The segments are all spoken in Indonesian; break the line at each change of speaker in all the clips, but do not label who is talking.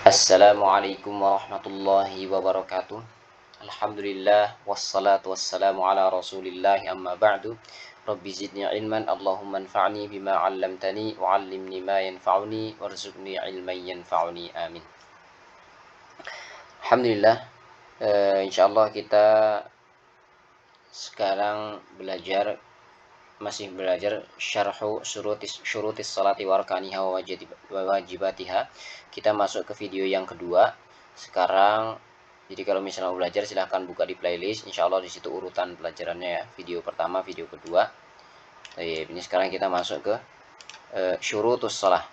Assalamualaikum warahmatullahi wabarakatuh. Alhamdulillah wassalatu wassalamu ala Rasulillah amma ba'du. Rabbi zidni ilman Allahumma anfa'ni bima 'allamtani wa 'allimni ma yanfa'uni warzuqni ilman yanfa'uni. Amin. Alhamdulillah, insyaallah kita sekarang masih belajar syarhu syurutis salati wa arkaniha wa wajibatiha. Kita masuk ke video yang kedua sekarang. Jadi kalau misalnya mau belajar silahkan buka di playlist, insyaallah di situ urutan pelajarannya ya, video pertama, video kedua. Ini sekarang kita masuk ke syurutus shalah.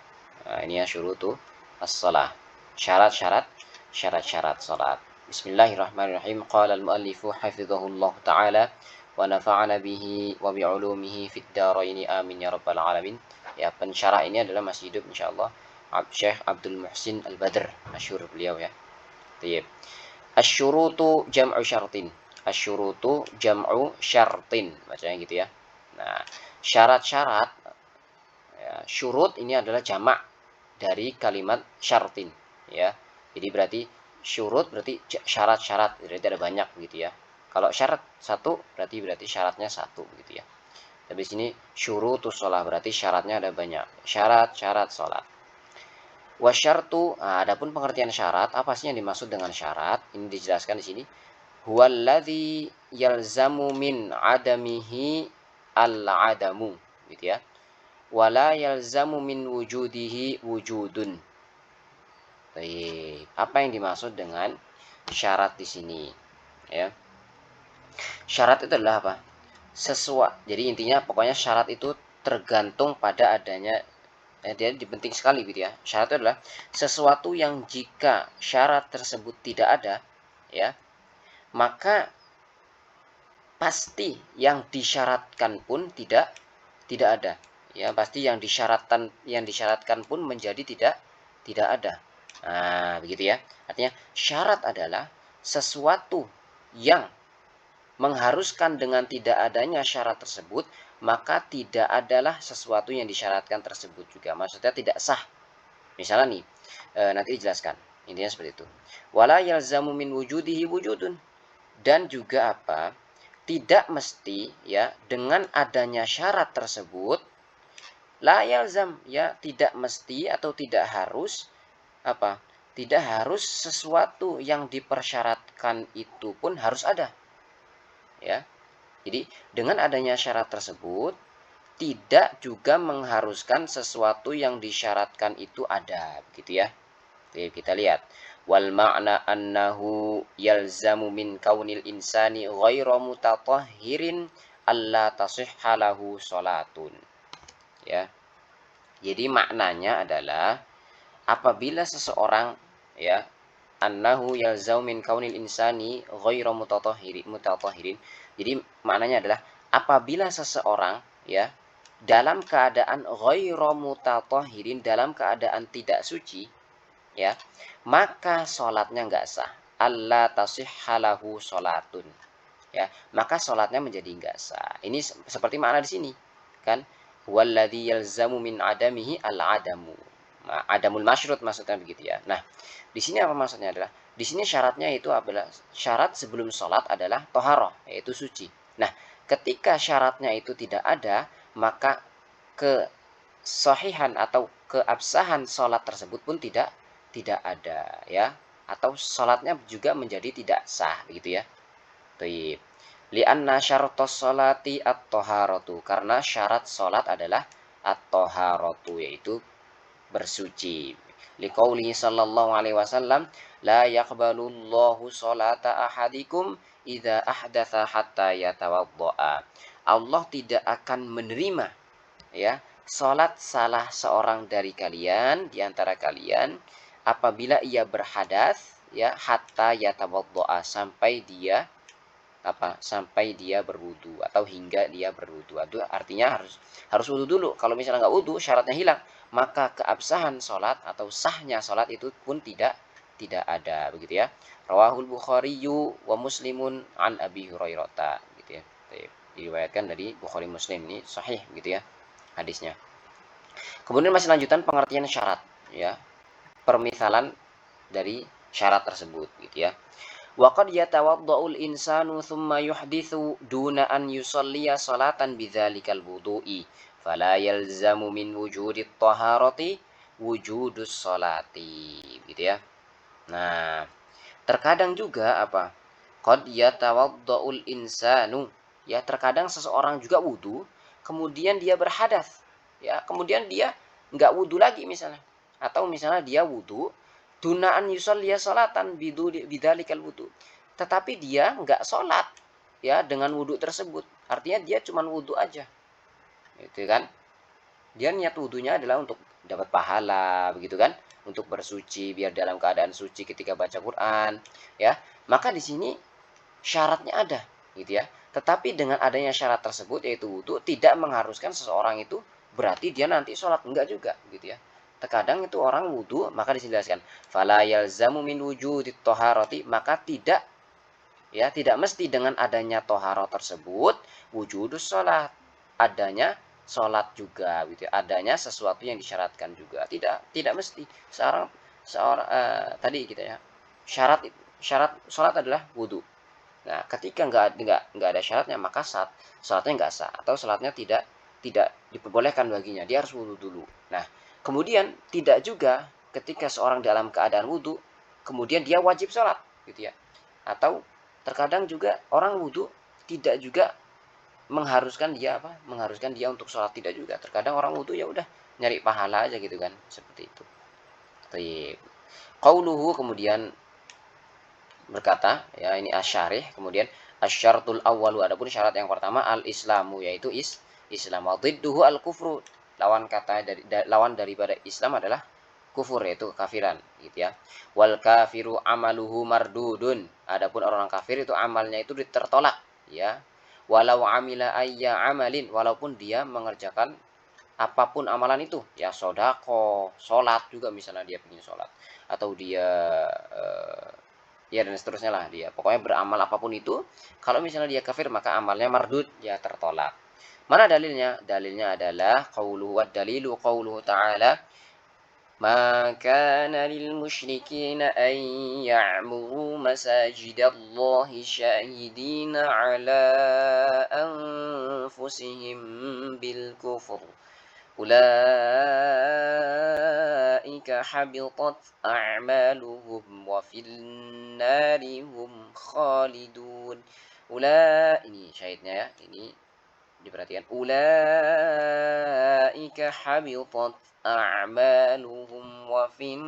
Nah, ini ya syurutus shalah, syarat-syarat salat. Bismillahirrahmanirrahim. Qala al-muallifu hafizahullah ta'ala wa nafa'ana bihi wa bi'ulumihi fid dharain amin ya rabbal alamin. Ya, pensyarah ini adalah masih hidup insyaallah Syekh Abdul Muhsin Al-Badr, masyhur beliau ya. Baik. Asyurutu jam'u syartin. Asyurutu jam'u syartin, bacanya gitu ya. Nah, syarat-syarat ya, syurut ini adalah jamak dari kalimat syartin ya. Jadi berarti syurut berarti syarat-syarat, berarti ada banyak begitu ya. Kalau syarat satu berarti syaratnya satu begitu ya. Tapi sini syurutus shalah berarti syaratnya ada banyak. Syarat-syarat salat. Wasyartu, adapun pengertian syarat, apa sih yang dimaksud dengan syarat? Ini dijelaskan di sini. Huwallazi yalzamu min adamihi al-adamu, gitu ya. Wala yalzamu min wujudihi wujudun. Baik, apa yang dimaksud dengan syarat di sini? Ya. Syarat itu adalah apa? Jadi intinya pokoknya syarat itu tergantung pada adanya. Dia penting sekali gitu ya. Syarat itu adalah sesuatu yang jika syarat tersebut tidak ada, ya, maka pasti yang disyaratkan pun tidak ada. Ya, pasti yang disyaratkan pun menjadi tidak ada. Nah, begitu ya. Artinya syarat adalah sesuatu yang mengharuskan dengan tidak adanya syarat tersebut, maka tidak adalah sesuatu yang disyaratkan tersebut juga. Maksudnya tidak sah. Misalnya nih, nanti dijelaskan. Intinya seperti itu. Wala yalzamu min wujudihi wujudun. Dan juga apa? Tidak mesti ya dengan adanya syarat tersebut, la yalzam ya, tidak mesti atau tidak harus apa? Tidak harus sesuatu yang dipersyaratkan itu pun harus ada. Ya. Jadi dengan adanya syarat tersebut tidak juga mengharuskan sesuatu yang disyaratkan itu ada, begitu ya. Oke, kita lihat. Wal ma'na annahu yalzamu min kaunil insani ghairu mutatahhirin alla tasihha lahu salatun. Ya. Jadi maknanya adalah apabila seseorang ya, annahu yalzamu min kaunil insani ghairu mutatahhirin. Jadi maknanya adalah apabila seseorang ya dalam keadaan ghairu mutatahhirin, dalam keadaan tidak suci ya, maka sholatnya enggak sah. Alla tasihha lahu sholatun. Ya, maka sholatnya menjadi enggak sah. Ini seperti makna di sini, kan? Walladzi yalzamu min adamihi al-adamu. Nah, adamul masyrut maksudnya begitu ya. Nah, di sini apa maksudnya adalah di sini syaratnya itu adalah syarat sebelum sholat adalah toharoh, yaitu suci. Nah, ketika syaratnya itu tidak ada, maka kesahihan atau keabsahan sholat tersebut pun tidak ada ya, atau sholatnya juga menjadi tidak sah begitu ya. Baik. Li'anna syaratus sholati at-toharatu, karena syarat sholat adalah at-toharatu, yaitu bersuci. Liqaulihi sallallahu alaihi wasallam, la yaqbalullahu sholata ahadikum idza ahdatsa hatta yatawaddaa. Allah tidak akan menerima ya salat salah seorang dari kalian, di antara kalian, apabila ia berhadas ya, hatta yatawaddaa, sampai dia berwudu atau hingga dia berwudu. Itu artinya harus wudu dulu. Kalau misalnya nggak wudu, syaratnya hilang, maka keabsahan sholat atau sahnya sholat itu pun tidak ada begitu ya. Rawahul Bukhari wa Muslimun an Abi Hurairah gitu ya. Diriwayatkan dari Bukhari Muslim, ini sahih gitu ya hadisnya. Kemudian masih lanjutan pengertian syarat ya. Permisalan dari syarat tersebut gitu ya. Wa qad yatawadda'ul insanu thumma yuhditsu duna an yusalliya salatan bidzalikal wudu'i fala yalzamu min wujudit taharati wujudus salati gitu ya. Nah, terkadang juga apa? Qad yatawadda'ul insanu, ya terkadang seseorang juga wudu, kemudian dia berhadas, ya kemudian dia nggak wudu lagi misalnya, atau misalnya dia wudu, dunaan yusolliya salatan bidalikal wudu, tetapi dia nggak sholat, ya dengan wudu tersebut, artinya dia cuma wudu aja, gitu kan? Dia niat wudunya adalah untuk dapat pahala, begitu kan? Untuk bersuci biar dalam keadaan suci ketika baca Quran, ya. Maka di sini syaratnya ada, gitu ya. Tetapi dengan adanya syarat tersebut yaitu wudu tidak mengharuskan seseorang itu berarti dia nanti sholat, enggak juga, gitu ya. Terkadang itu orang wudu, maka dijelaskan fala yalzamu min wujudit toharoti, maka tidak, ya tidak mesti dengan adanya toharo tersebut wujudus sholat, adanya sholat juga, gitu ya. Adanya sesuatu yang disyaratkan juga, tidak mesti seorang tadi gitu ya, syarat sholat adalah wudu. Nah, ketika nggak ada syaratnya, maka salatnya nggak sah atau salatnya tidak diperbolehkan baginya. Dia harus wudhu dulu. Nah, kemudian tidak juga ketika seorang dalam keadaan wudhu, kemudian dia wajib sholat, gitu ya. Atau terkadang juga orang wudhu tidak juga mengharuskan dia apa? Mengharuskan dia untuk sholat, tidak juga. Terkadang orang wudhu ya udah nyari pahala aja gitu kan, seperti itu. Baik. Qauluhu kemudian berkata, ya ini asyarih, kemudian asyaratul awwalu, adapun syarat yang pertama al-islamu, yaitu Islam, wa dhidduhu al-kufru, lawan daripada Islam adalah kufur, yaitu kekafiran, gitu ya. Wal kafiru amaluhu mardudun, adapun orang kafir itu amalnya itu tertolak, ya. Walau amila ayya amalin, walaupun dia mengerjakan apapun amalan itu, ya sodako, sholat juga misalnya dia ingin sholat, atau dia ya dan seterusnya lah, dia pokoknya beramal apapun itu, kalau misalnya dia kafir maka amalnya mardud, ya tertolak. Mana dalilnya? Dalilnya adalah qauluhu, wa dalilu qauluhu ta'ala ma kana lil musyrikin an ya'muru masajidallahi syahidina ala anfusihim bil kufur ulaika habitat a'maluhum wa fil nari hum khalidun. Ini syahidnya ya, ini diperhatikan. Ulaika habitat a'maluhum wa fin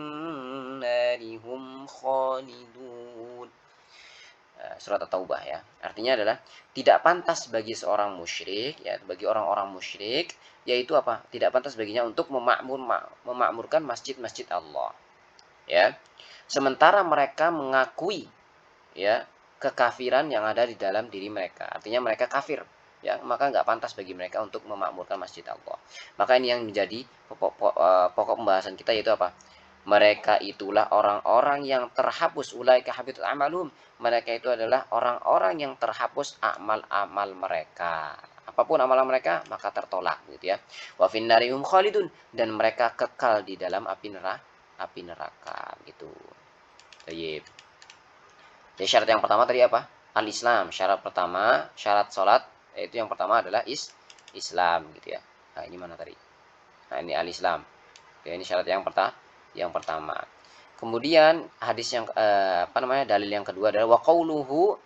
nari hum khalidun. Surat At-Taubah ya. Artinya adalah tidak pantas bagi seorang musyrik, ya bagi orang-orang musyrik, yaitu apa? Tidak pantas baginya untuk memakmurkan masjid-masjid Allah. Ya. Sementara mereka mengakui, ya, kekafiran yang ada di dalam diri mereka. Artinya mereka kafir, ya, maka nggak pantas bagi mereka untuk memakmurkan masjid Allah. Maka ini yang menjadi pokok pembahasan kita, yaitu apa? Mereka itulah orang-orang yang terhapus, ulaika habitat amalum. Mereka itu adalah orang-orang yang terhapus amal-amal mereka. Apapun amalan mereka maka tertolak, gitu ya. Wa finnarihum khalidun, dan mereka kekal di dalam api neraka gitu. Baik. Jadi syarat yang pertama tadi apa? Al-Islam. Syarat pertama, syarat sholat, yaitu yang pertama adalah Islam, gitu ya. Nah, ini mana tadi? Nah, ini al-Islam. Ya, ini syarat yang pertama. Kemudian hadis yang dalil yang kedua adalah wa qauluhu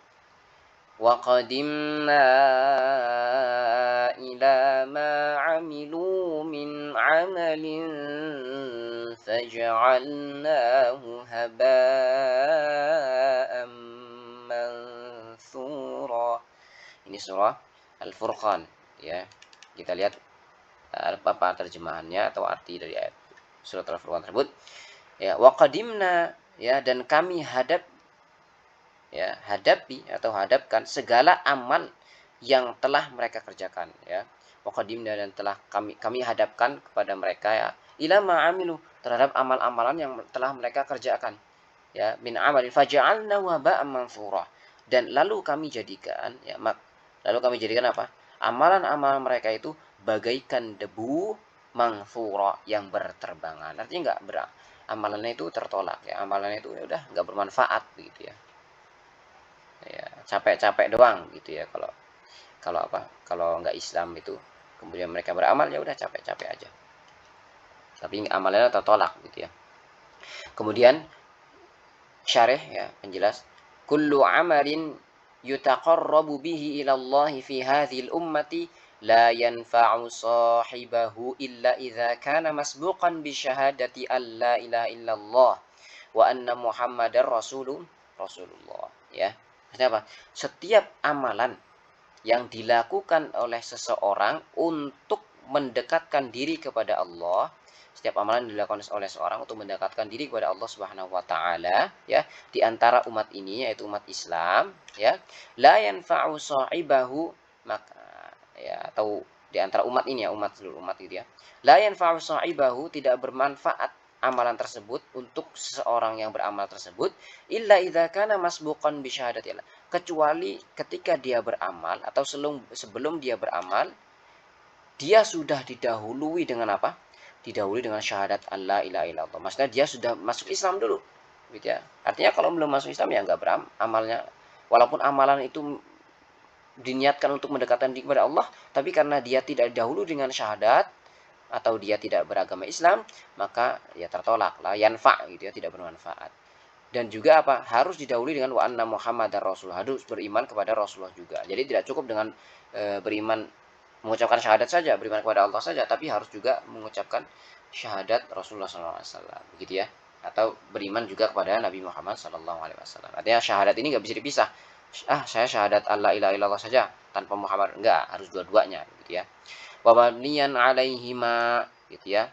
wa qadimna ila ma amilu min amalin faj'alnahu haba'an mansura. Ini surah Al-Furqan, ya. Kita lihat apa terjemahannya atau arti dari ayat surat Al-Furqan tersebut. Ya, wa qadimna, ya, dan kami hadapi atau hadapkan segala amal yang telah mereka kerjakan, ya. Wa qadimna, dan telah kami hadapkan kepada mereka, ya, ila ma'amilu, terhadap amal-amalan yang telah mereka kerjakan, ya, min amalin faja'alna waba'an mansura, dan lalu kami jadikan apa? Amalan-amalan mereka itu bagaikan debu mansura yang berterbangan. Artinya amalannya itu tertolak ya, amalannya itu udah nggak bermanfaat begitu ya. Ya, capek-capek doang gitu ya kalau kalau apa? Kalau nggak Islam itu kemudian mereka beramal ya udah capek-capek aja. Tapi amalnya tertolak gitu ya. Kemudian syarih ya penjelas kullu amalin yutaqarrabu bihi ila Allah fi hadhil ummati la yanfa'u sahibahu illa idza kana masbuqan bi syahadati an la ilaha illallah wa anna muhammadar rasulullah ya. Maksudnya apa? Setiap amalan yang dilakukan oleh seseorang untuk mendekatkan diri kepada Allah, setiap amalan dilakukan oleh seorang untuk mendekatkan diri kepada Allah Subhanahu wa taala ya, di antara umat ini yaitu umat Islam ya, la yanfa'u sahibahu, maka ya, atau di antara umat ini ya, umat seluruh umat gitu ya. La yanfa'u sahibahu, tidak bermanfaat amalan tersebut untuk seseorang yang beramal tersebut illa idza kana masbuqan bi syahadatillah, kecuali ketika dia beramal atau sebelum dia beramal dia sudah didahului dengan apa? Didahului dengan syahadat Allah ilaha illallah. Maksudnya dia sudah masuk Islam dulu, gitu ya. Artinya kalau belum masuk Islam ya nggak amalnya, walaupun amalan itu diniatkan untuk mendekatkan diri kepada Allah, tapi karena dia tidak didahului dengan syahadat atau dia tidak beragama Islam, maka ya tertolak lah, yanfa gitu ya, tidak bermanfaat. Dan juga apa? Harus didahului dengan wa anna Muhammadar Rasul, harus beriman kepada Rasulullah juga. Jadi tidak cukup dengan beriman mengucapkan syahadat saja, beriman kepada Allah saja, tapi harus juga mengucapkan syahadat Rasulullah SAW, begitu ya. Atau beriman juga kepada Nabi Muhammad SAW. Artinya syahadat ini nggak bisa dipisah. Saya syahadat Allah ilaha illallah saja tanpa Muhammad, enggak, harus dua-duanya, gitu ya. Wa mabniyan alaihima, gitu ya.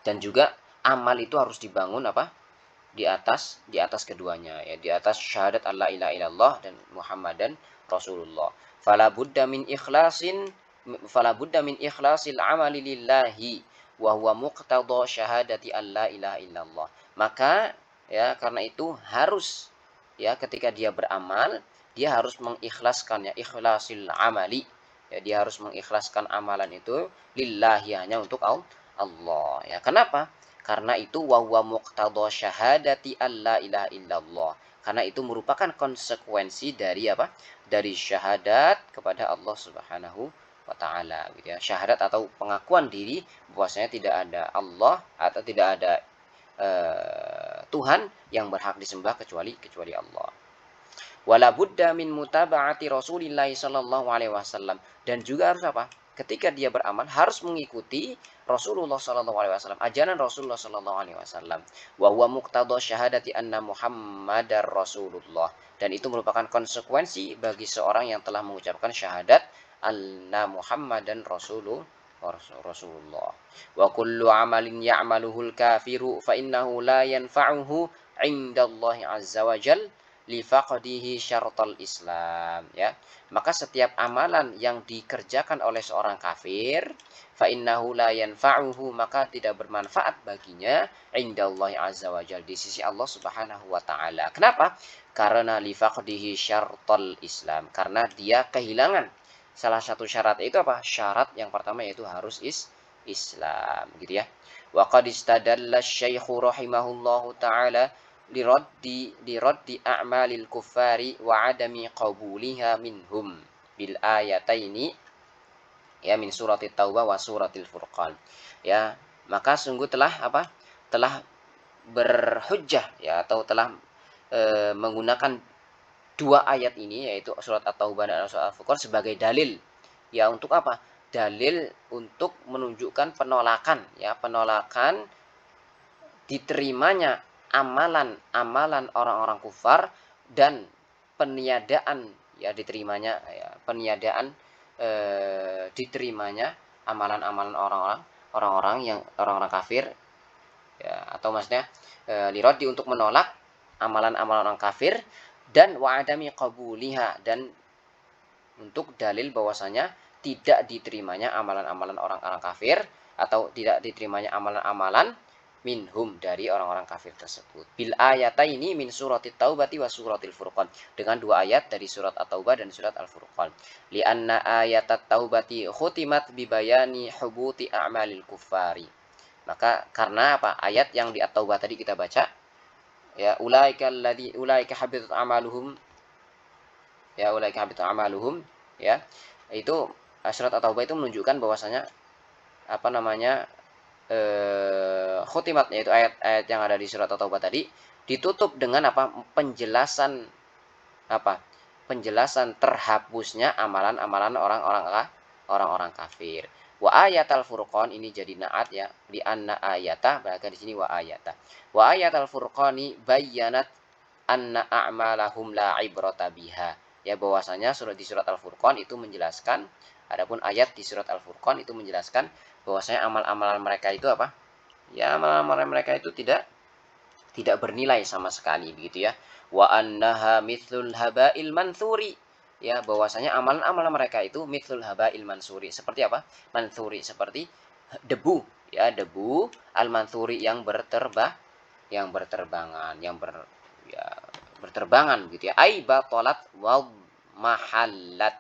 Dan juga amal itu harus dibangun apa? Di atas keduanya ya, di atas syahadat Allah ilaha illallah dan Muhammadan Rasulullah. Fala budda min ikhlasil amali lillahi wa huwa muqtada syahadati alla ilaha illallah. Maka ya karena itu harus ya ketika dia beramal dia harus mengikhlaskan ya, ikhlasil amali ya, dia harus mengikhlaskan amalan itu lillahi, hanya untuk Allah ya. Kenapa? Karena itu wa huwa muqtada syahadati alla ilaha illallah. Karena itu merupakan konsekuensi dari apa? Dari syahadat kepada Allah Subhanahu wa taala gitu ya. Syahadat atau pengakuan diri bahwasanya tidak ada Allah atau tidak ada Tuhan yang berhak disembah kecuali Allah. Wala budda min mutaba'ati Rasulillah sallallahu alaihi wasallam, dan juga harus apa? Ketika dia beramal harus mengikuti Rasulullah sallallahu alaihi wasallam, ajaran Rasulullah sallallahu alaihi wasallam. Wa huwa muqtada syahadati anna Muhammadar Rasulullah, dan itu merupakan konsekuensi bagi seorang yang telah mengucapkan syahadat anna Muhammadan Rasulullah. Wa kullu amalin ya'maluhul kafiru fa innahu la yanfa'uhu 'indallahi azza wa jalla lifaqdihi syartal Islam ya. Maka setiap amalan yang dikerjakan oleh seorang kafir fa innahu la yanfa'uhu, maka tidak bermanfaat baginya indallahi azza wa jalla, di sisi Allah Subhanahu wa taala. Kenapa? Karena lifaqdihi syartal Islam, karena dia kehilangan salah satu syarat, itu apa? Syarat yang pertama yaitu harus Islam gitu ya. Wa qad istadalla asy-syaikhu rahimahullahu taala liraddi a'malil kuffari wa adami qabuliha minhum bil ayataini ya min suratit taubah wa suratil furqan ya. Maka sungguh telah apa? Telah berhujjah ya, atau telah menggunakan dua ayat ini yaitu surat At-Taubah dan surat Al-Furqan sebagai dalil ya. Untuk apa? Dalil untuk menunjukkan penolakan ya, penolakan diterimanya amalan-amalan orang-orang kufar dan peniadaan ya, diterimanya ya, peniadaan diterimanya amalan-amalan orang-orang kafir ya, atau maksudnya liradi, untuk menolak amalan-amalan orang kafir, dan wa'adami qabuliha, dan untuk dalil bahwasanya tidak diterimanya amalan-amalan orang-orang kafir atau tidak diterimanya amalan-amalan minhum, dari orang-orang kafir tersebut. Bil ayataini min suratit taubati wa suratil furqan, dengan dua ayat dari surat At-Taubah dan surat Al-Furqan. Lianna ayatat taubati khutimat bibayani hubuti a'malil kuffari, Maka karena apa? Ayat yang di At-Taubah tadi kita baca, ya ulaika habitat amaluhum, ya ulaika habitat amaluhum, ya. Itu surat At-Taubah itu menunjukkan bahwasanya apa namanya? Khotimat, yaitu ayat-ayat yang ada di surat At-Taubah tadi ditutup dengan apa? Penjelasan apa? Penjelasan terhapusnya amalan-amalan orang-orang kafir. Wa ayatal furqan, ini jadi naat ya, di anna ayata, berarti di sini wa ayata. Wa ayatal furqani bayyanat anna a'malahum la ibrata biha. Ya, bahwasanya di surat Al-Furqan itu menjelaskan, adapun ayat di surat Al-Furqan itu menjelaskan bahwasanya amal-amalan mereka itu apa? Ya, amalan-amalan mereka itu tidak bernilai sama sekali, begitu ya. Wa annaha mithlul haba'il mansuri, ya, bahwasanya amalan-amalan mereka itu mithlul haba'il mansuri, seperti apa? Mansuri, seperti debu, ya, debu al mansuri yang berterbangan, ya, berterbangan gitu ya. Ai batalat wa mahallat.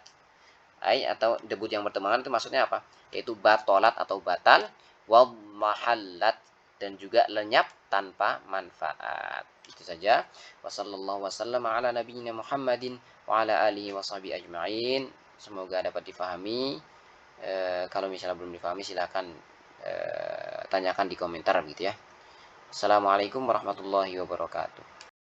Ai atau debu yang berterbangan itu maksudnya apa? Yaitu batalat atau batal, wa mahallat, dan juga lenyap tanpa manfaat. Itu saja. Wassallallahu wasallam ala nabiyyina Muhammadin wa ala alihi washabihi ajma'in. Semoga dapat difahami. Kalau misalnya belum difahami silakan tanyakan di komentar gitu ya. Assalamualaikum warahmatullahi wabarakatuh.